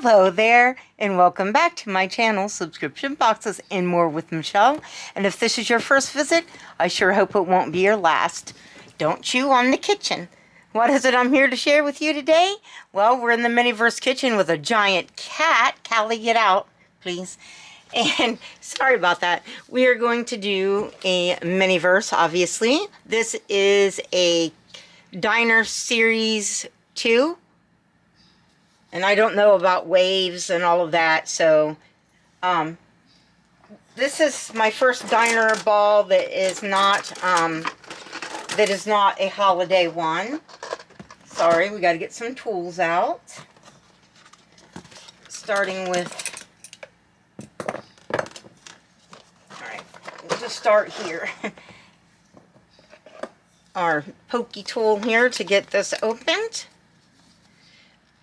Hello there, and welcome back to my channel, Subscription Boxes and More with Michelle. And if this is your first visit, I sure hope it won't be your last. Don't chew on the kitchen. What is it I'm here to share with you today? Well, we're in the Miniverse kitchen with a giant cat. Callie, get out, please. And sorry about that. We are going to do a Miniverse, obviously. This is a Diner Series 2. And I don't know about waves and all of that, so this is my first diner ball that is not a holiday one. Sorry, we got to get some tools out. Starting with, all right, we'll just start here. Our pokey tool here to get this opened.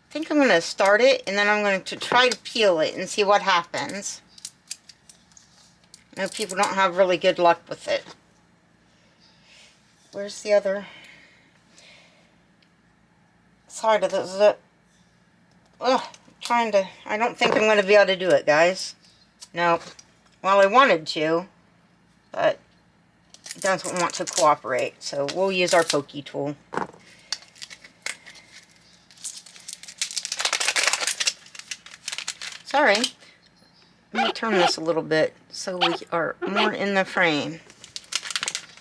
I think I'm going to start it, and then I'm going to try to peel it and see what happens. I know people don't have really good luck with it. Where's the other side of this? Ugh, I don't think I'm going to be able to do it, guys. No. Well, I wanted to, but it doesn't want to cooperate, so we'll use our pokey tool. Sorry. Let me turn this a little bit so we are more in the frame.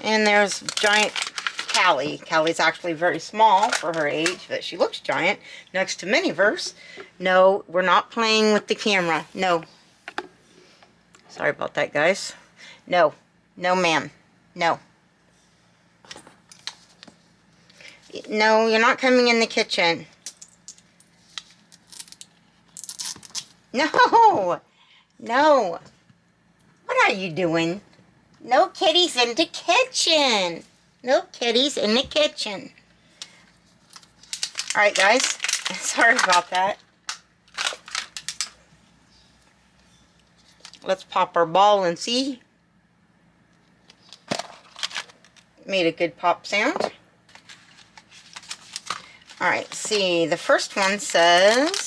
And there's giant Callie. Callie's actually very small for her age, but she looks giant next to Miniverse. No, we're not playing with the camera. No. Sorry about that, guys. No. No, ma'am. No. No, you're not coming in the kitchen. No! No! What are you doing? No kitties in the kitchen! No kitties in the kitchen. Alright, guys. Sorry about that. Let's pop our ball and see. Made a good pop sound. Alright, see. The first one says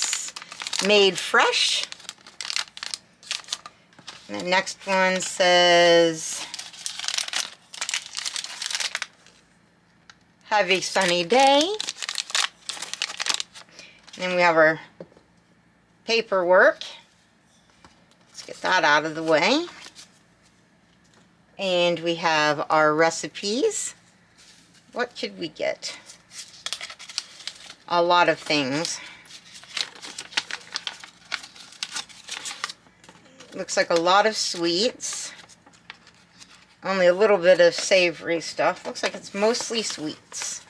made fresh. And the next one says have a sunny day. And then we have our paperwork. Let's get that out of the way. And we have our recipes. What could we get? A lot of things. Looks like a lot of sweets. Only a little bit of savory stuff. Looks like it's mostly sweets.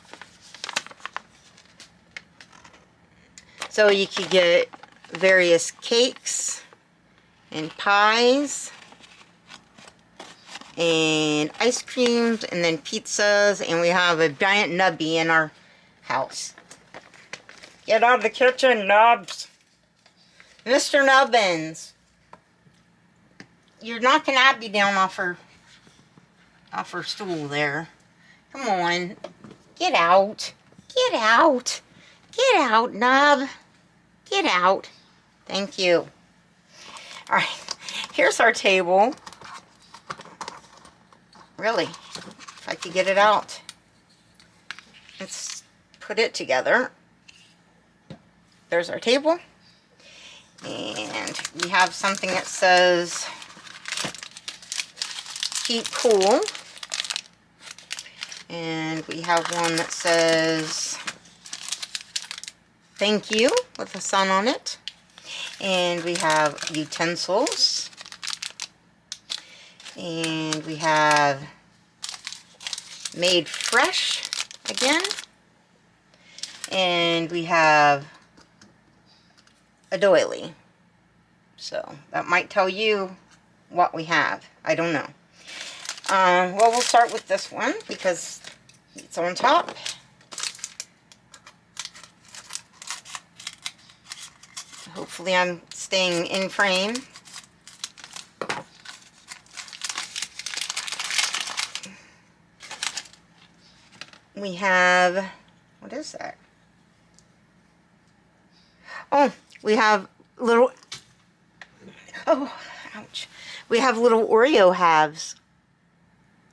So you could get various cakes and pies and ice creams and then pizzas, and we have a giant nubby in our house. Get out of the kitchen, Nubs. Mr. Nubbins. You're knocking Abby down off her stool there. Come on. Get out. Get out. Get out, Nub. Get out. Thank you. Alright. Here's our table. Really. If I could get it out. Let's put it together. There's our table. And we have something that says keep cool. And we have one that says thank you with a sun on it. And we have utensils. And we have made fresh again. And we have a doily. So that might tell you what we have. I don't know. Well, we'll start with this one because it's on top. Hopefully I'm staying in frame. We have, what is that? Oh, we have little, oh, ouch. We have little Oreo halves.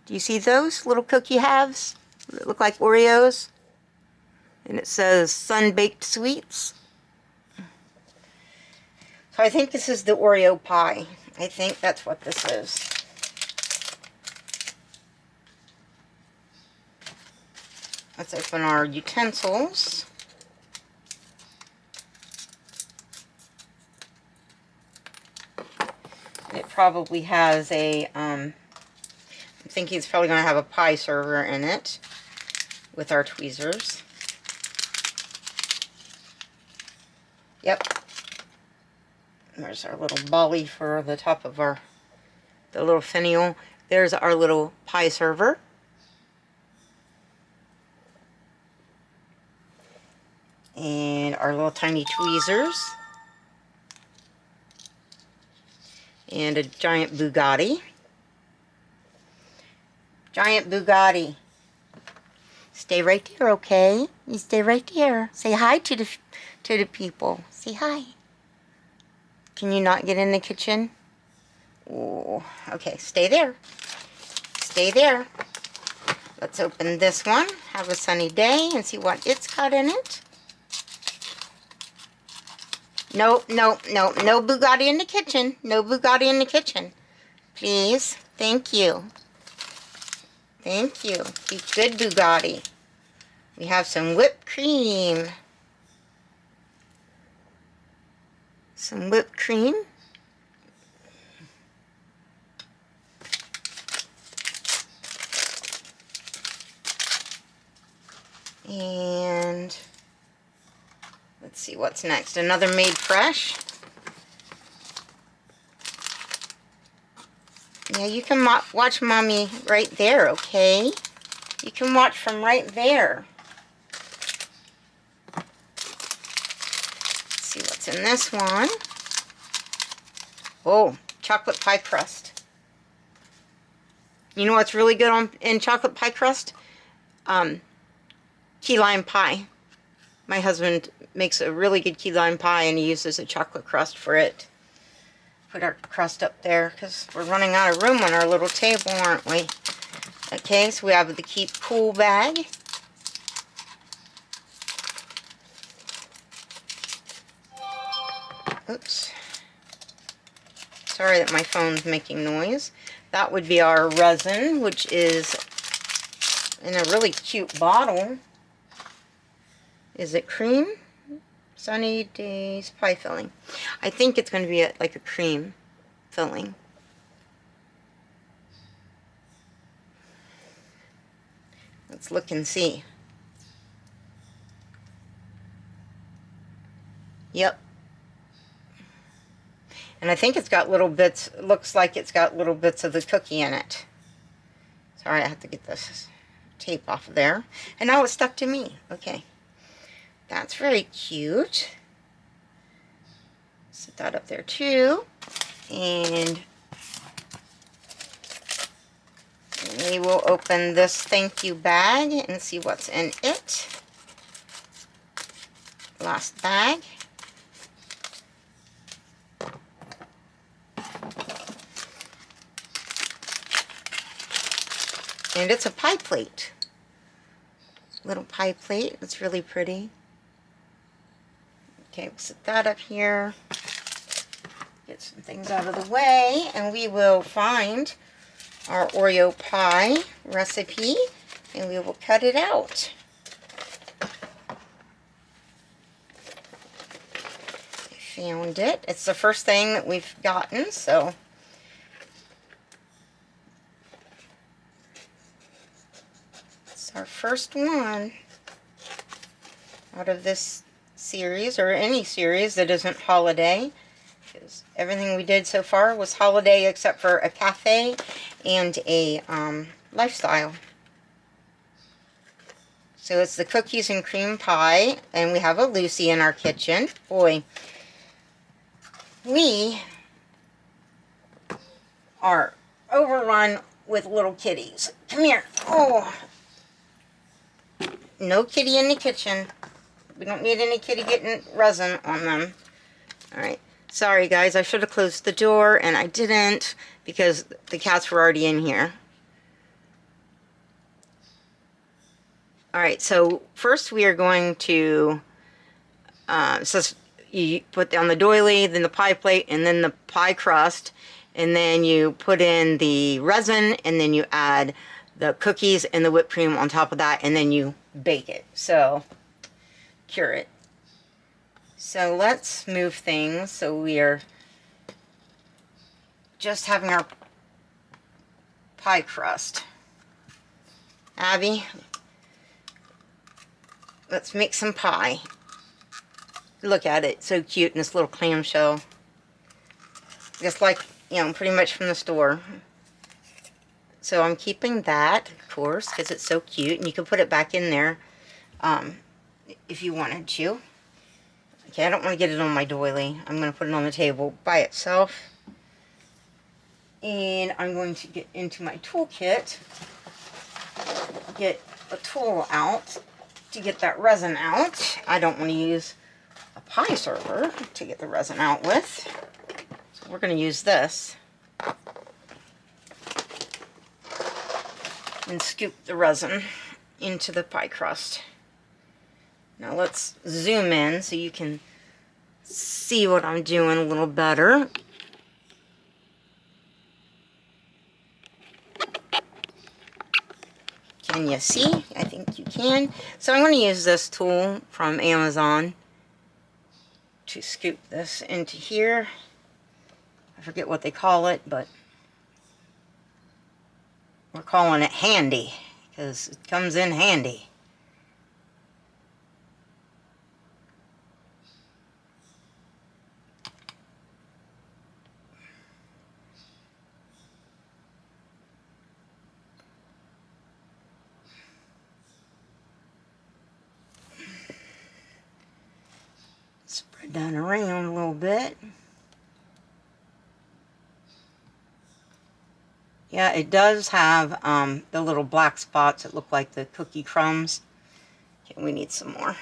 Do you see those little cookie halves that look like Oreos? And it says sun-baked sweets. So I think this is the Oreo pie. I think that's what this is. Let's open our utensils. It probably has a, I'm thinking it's probably going to have a pie server in it with our tweezers. Yep. There's our little bolly for the top of the little finial. There's our little pie server. And our little tiny tweezers. And a giant Bugatti. Giant Bugatti. Stay right there, okay? You stay right there. Say hi to the people. Say hi. Can you not get in the kitchen? Oh, okay, stay there. Stay there. Let's open this one. Have a sunny day and see what it's got in it. No, no, no, no Bugatti in the kitchen. No Bugatti in the kitchen. Please. Thank you. Thank you. Be good, Bugatti. We have some whipped cream. Some whipped cream. And let's see what's next. Another Made Fresh. Yeah, you can watch Mommy right there, okay? You can watch from right there. Let's see what's in this one. Oh, chocolate pie crust. You know what's really good in chocolate pie crust? Key lime pie. My husband makes a really good key lime pie and he uses a chocolate crust for it. Put our crust up there because we're running out of room on our little table, aren't we? Okay, so we have the Keep Cool bag. Oops. Sorry that my phone's making noise. That would be our resin, which is in a really cute bottle. Is it cream? Sunny Days pie filling. I think it's going to be like a cream filling. Let's look and see. Yep. And I think it's got little bits, looks like it's got little bits of the cookie in it. Sorry, I have to get this tape off of there. And now it's stuck to me. Okay. That's very cute. Set that up there too. And we will open this thank you bag and see what's in it. Last bag. And it's a pie plate. Little pie plate. It's really pretty. Okay, we'll set that up here. Get some things out of the way, and we will find our Oreo pie recipe, and we will cut it out. I found it. It's the first thing that we've gotten, so it's our first one out of this series, or any series that isn't holiday, because everything we did so far was holiday except for a cafe and a lifestyle. So it's the cookies and cream pie, and we have a Lucy in our kitchen. Boy, we are overrun with little kitties. Come here. Oh, no kitty in the kitchen. We don't need any kitty getting resin on them. Alright, Sorry guys, I should have closed the door and I didn't because the cats were already in here. Alright, so first we are going to, so you put on the doily, then the pie plate, and then the pie crust, and then you put in the resin, and then you add the cookies and the whipped cream on top of that, and then you bake it. So, cure it. So let's move things so we are just having our pie crust. Abby, let's make some pie. Look at it, so cute in this little clamshell. Just like, you know, pretty much from the store. So I'm keeping that, of course, because it's so cute, and you can put it back in there if you wanted to. Okay, I don't want to get it on my doily. I'm going to put it on the table by itself. And I'm going to get into my toolkit, get a tool out to get that resin out. I don't want to use a pie server to get the resin out with. So we're going to use this. And scoop the resin into the pie crust. Now let's zoom in so you can see what I'm doing a little better. Can you see? I think you can. So I'm going to use this tool from Amazon to scoop this into here. I forget what they call it, but we're calling it handy because it comes in handy. Spread that around a little bit. Yeah, it does have the little black spots that look like the cookie crumbs. Okay, we need some more.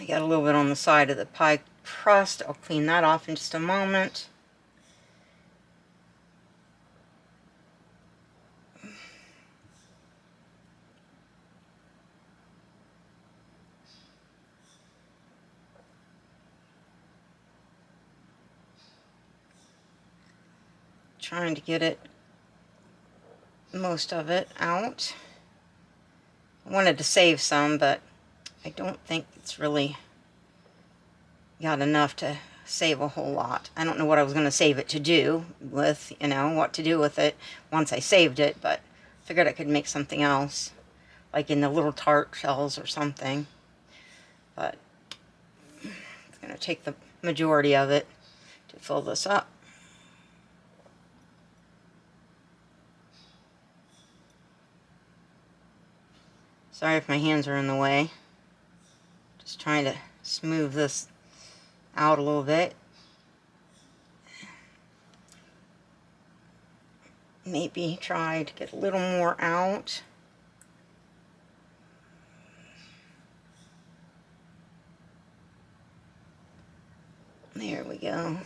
I got a little bit on the side of the pie crust. I'll clean that off in just a moment. Trying to get it, most of it out. I wanted to save some, but I don't think it's really got enough to save a whole lot. I don't know what I was going to save it to do with, you know, what to do with it once I saved it, but figured I could make something else, like in the little tart shells or something. But it's going to take the majority of it to fill this up. Sorry if my hands are in the way. Just trying to smooth this out a little bit. Maybe try to get a little more out. There we go.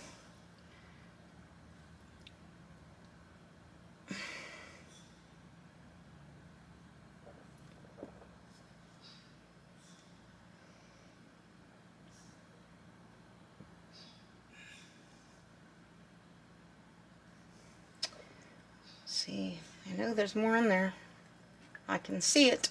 See, I know there's more in there. I can see it.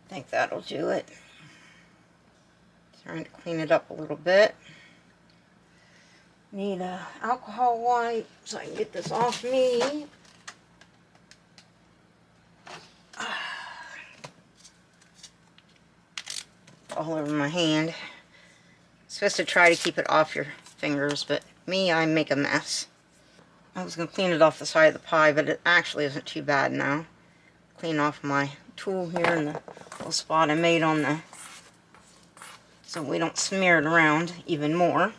I think that'll do it. Trying to clean it up a little bit. Need a alcohol wipe so I can get this off me. All over my hand. Supposed to try to keep it off your fingers, but me, I make a mess. I was going to clean it off the side of the pie, but it actually isn't too bad now. Clean off my tool here and the little spot I made on the, so we don't smear it around even more.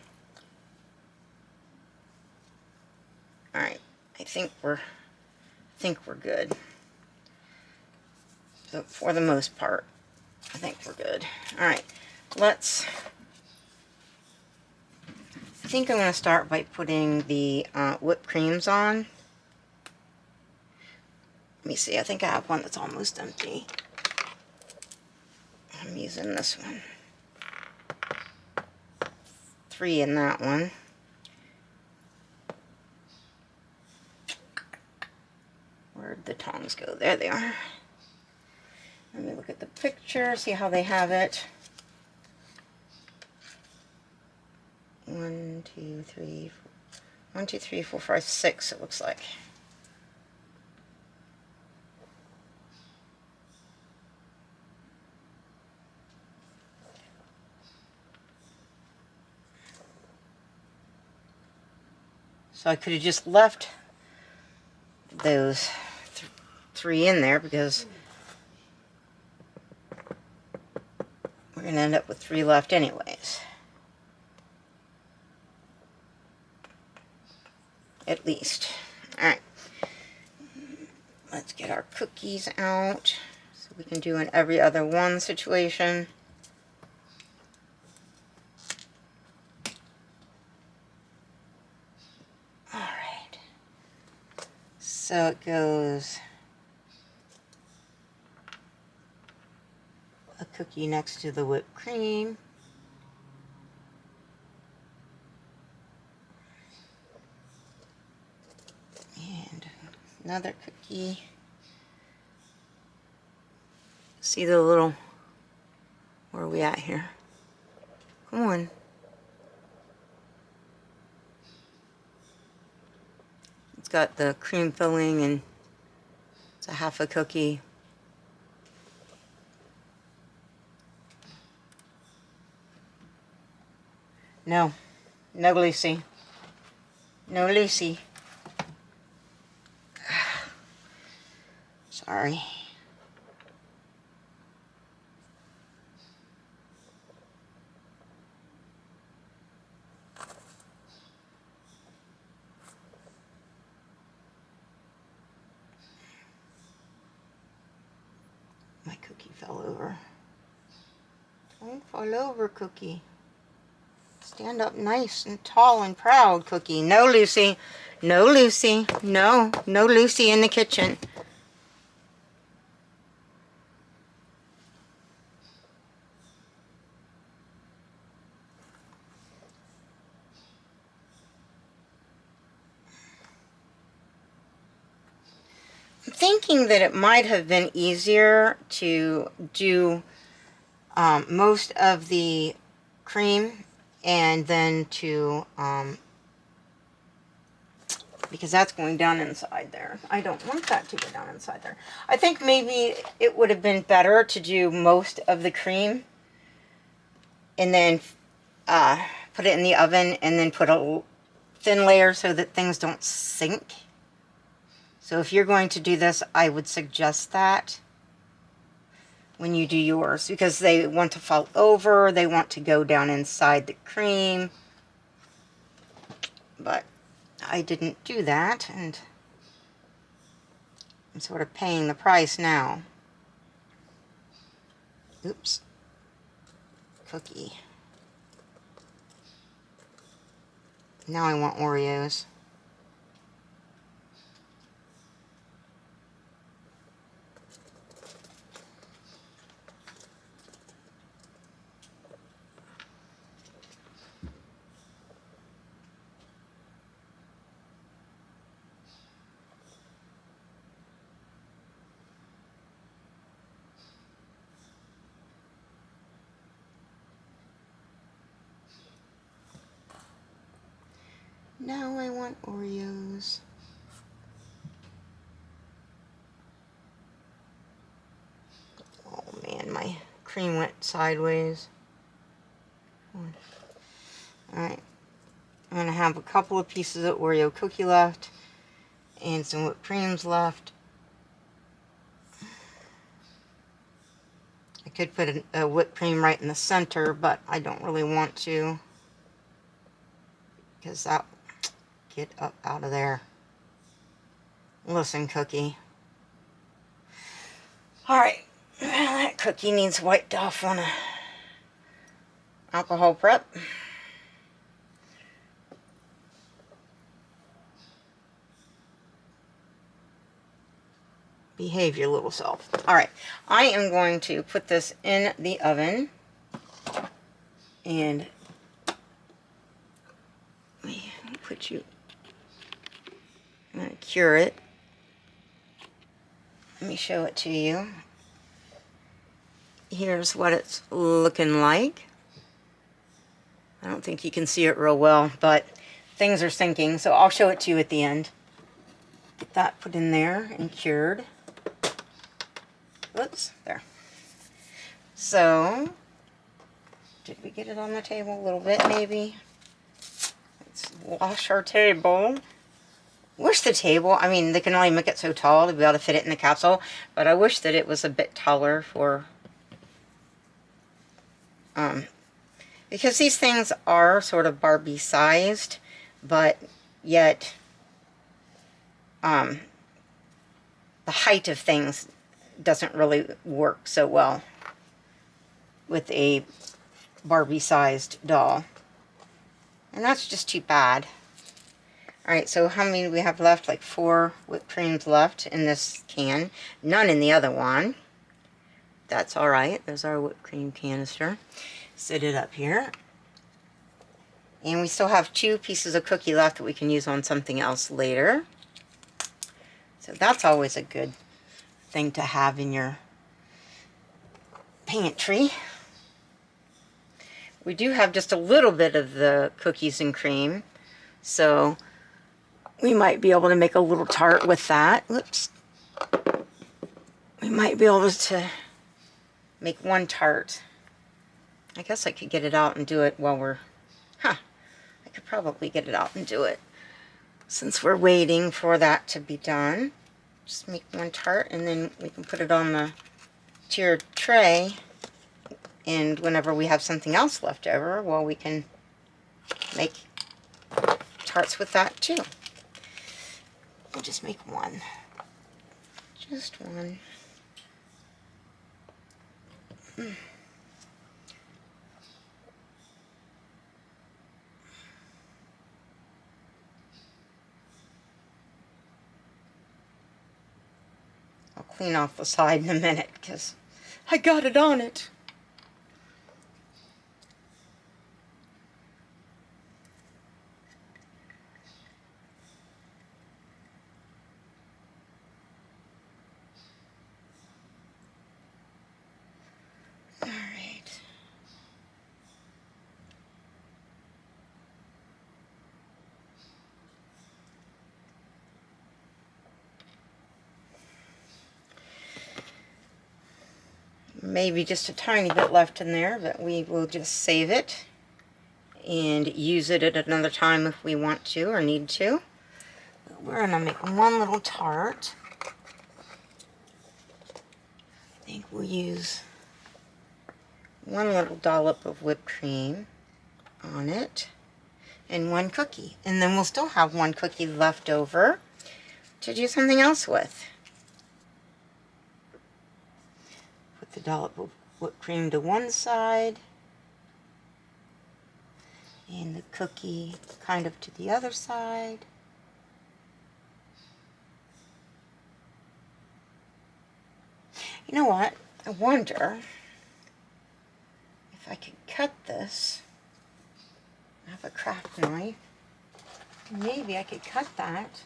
Alright, I think we're good. So for the most part, I think we're good. Alright, I think I'm going to start by putting the whipped creams on. Let me see, I think I have one that's almost empty. I'm using this one. 3 in that one. Where'd the tongs go? There they are. Let me look at the picture, see how they have it. 1, 2, 3, 4. 1, 2, 3, 4, 5, 6, it looks like. So I could have just left those 3 in there because we're going to end up with 3 left anyways. At least. Alright. Let's get our cookies out so we can do an every other one situation. Alright. So it goes a cookie next to the whipped cream. And another cookie. See the little, where are we at here? Come on. It's got the cream filling and it's a half a cookie. No. No, Lucy. No, Lucy. Sorry. My cookie fell over. Don't fall over, Cookie. Stand up nice and tall and proud, Cookie. No, Lucy. No, Lucy. No. No, Lucy in the kitchen. I'm thinking that it might have been easier to do most of the cream and then to because that's going down inside there. I don't want that to go down inside there. I think maybe it would have been better to do most of the cream and then put it in the oven and then put a thin layer so that things don't sink. So if you're going to do this, I would suggest that when you do yours, because they want to fall over, they want to go down inside the cream. But I didn't do that, and I'm sort of paying the price now. Oops. Cookie. Now I want Oreos. Now I want Oreos. Oh man, my cream went sideways. Alright, I'm going to have a couple of pieces of Oreo cookie left and some whipped creams left. I could put a whipped cream right in the center, but I don't really want to, because that, get up out of there. Listen, Cookie. Alright, that cookie needs wiped off on a alcohol prep. Behave your little self. Alright, I am going to put this in the oven and let me put you, I'm going to cure it. Let me show it to you. Here's what it's looking like. I don't think you can see it real well, but things are sinking, so I'll show it to you at the end. Get that put in there and cured. Whoops, there. So, did we get it on the table a little bit, maybe? Let's wash our table. Wish the table, I mean, they can only make it so tall to be able to fit it in the capsule, but I wish that it was a bit taller for, because these things are sort of Barbie sized, but yet, the height of things doesn't really work so well with a Barbie sized doll. And that's just too bad. Alright, so how many do we have left? Like 4 whipped creams left in this can. None in the other one. That's alright. There's our whipped cream canister. Set it up here. And we still have 2 pieces of cookie left that we can use on something else later. So that's always a good thing to have in your pantry. We do have just a little bit of the cookies and cream, so we might be able to make a little tart with that. Whoops. We might be able to make one tart. I guess I could get it out and do it while we're... I could probably get it out and do it since we're waiting for that to be done. Just make one tart and then we can put it on the tiered tray, and whenever we have something else left over, well, we can make tarts with that too. We'll just make one. Just one. I'll clean off the side in a minute because I got it on it. Maybe just a tiny bit left in there, but we will just save it and use it at another time if we want to or need to. We're going to make one little tart. I think we'll use one little dollop of whipped cream on it and one cookie. And then we'll still have one cookie left over to do something else with. Put the dollop of whipped cream to one side and the cookie kind of to the other side. You know what? I wonder if I could cut this. I have a craft knife. Maybe I could cut that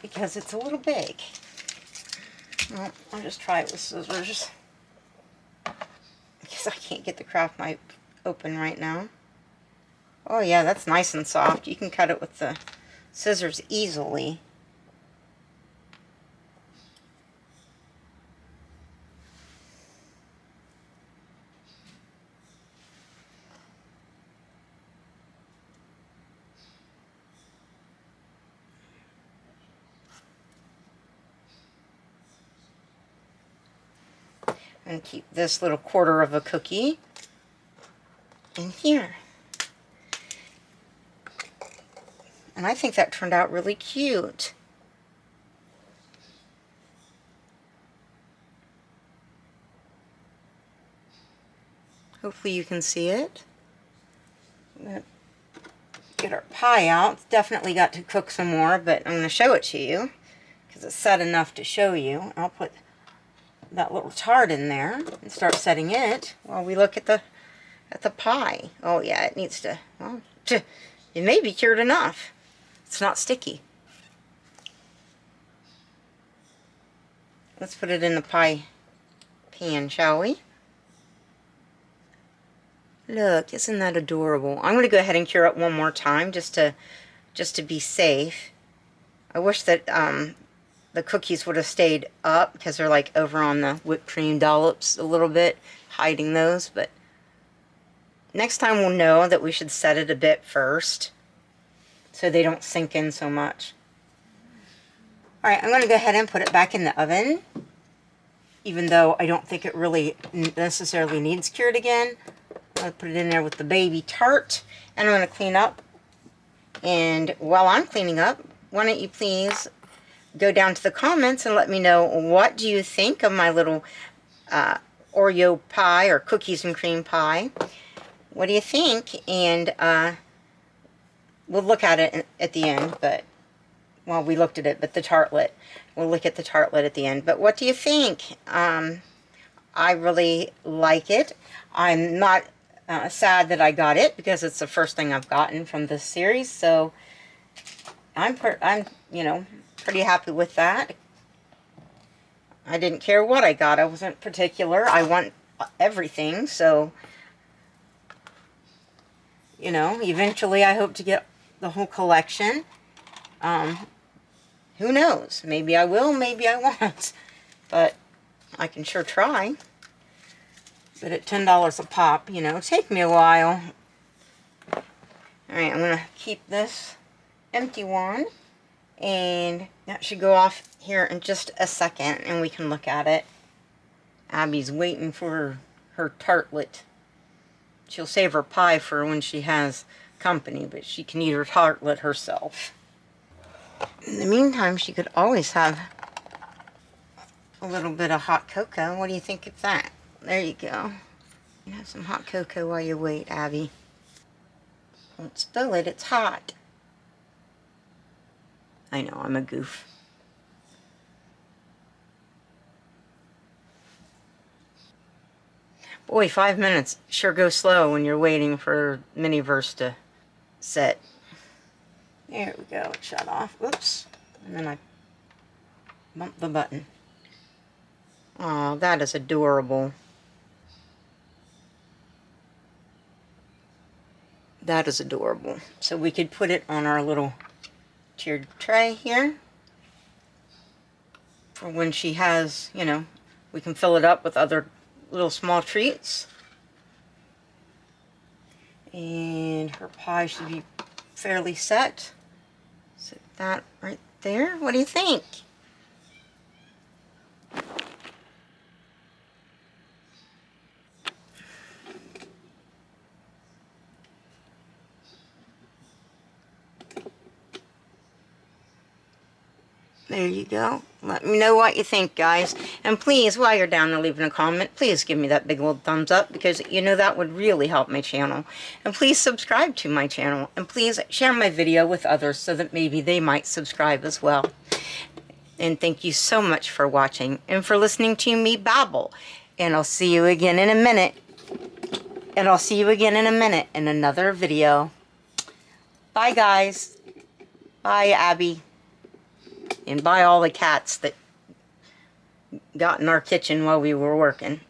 because it's a little big. Well, I'll just try it with scissors because I can't get the craft knife open right now. Oh yeah, that's nice and soft. You can cut it with the scissors easily. And keep this little quarter of a cookie in here. And I think that turned out really cute. Hopefully you can see it. I'm going to get our pie out. It's definitely got to cook some more, but I'm going to show it to you because it's set enough to show you. I'll put that little tart in there and start setting it while we look at the pie. Oh yeah, it needs to, well, it may be cured enough. It's not sticky. Let's put it in the pie pan, shall we? Look, isn't that adorable? I'm going to go ahead and cure it one more time just to be safe. I wish that the cookies would have stayed up because they're like over on the whipped cream dollops a little bit, hiding those, but next time we'll know that we should set it a bit first so they don't sink in so much. Alright, I'm going to go ahead and put it back in the oven, even though I don't think it really necessarily needs cured again. I'm going to put it in there with the baby tart, and I'm going to clean up. And while I'm cleaning up, why don't you please go down to the comments and let me know, what do you think of my little Oreo pie or cookies and cream pie? What do you think? And we'll look at it at the end, but, well, we looked at it, but the tartlet. We'll look at the tartlet at the end. But what do you think? I really like it. I'm not sad that I got it because it's the first thing I've gotten from this series, so I'm you know, pretty happy with that. I didn't care what I got. I wasn't particular. I want everything, so, you know, eventually I hope to get the whole collection. Who knows? Maybe I will, maybe I won't. But I can sure try. But at $10 a pop, you know, take me a while. Alright, I'm going to keep this empty one. And that should go off here in just a second, and we can look at it. Abby's waiting for her tartlet. She'll save her pie for when she has company, but she can eat her tartlet herself. In the meantime, she could always have a little bit of hot cocoa. What do you think of that? There you go. You have some hot cocoa while you wait, Abby. Don't spill it, it's hot. I know, I'm a goof. Boy, 5 minutes sure goes slow when you're waiting for Miniverse to set. There we go, it shut off. Oops. And then I bumped the button. Oh, that is adorable. That is adorable. So we could put it on our little tiered tray here for when she has, you know, we can fill it up with other little small treats. And her pie should be fairly set. Set that right there. What do you think? There you go. Let me know what you think, guys. And please, while you're down there leaving a comment, please give me that big old thumbs up, because, you know, that would really help my channel. And please subscribe to my channel. And please share my video with others so that maybe they might subscribe as well. And thank you so much for watching and for listening to me babble. And I'll see you again in a minute. And I'll see you again in a minute in another video. Bye, guys. Bye, Abby. And bye all the cats that got in our kitchen while we were working.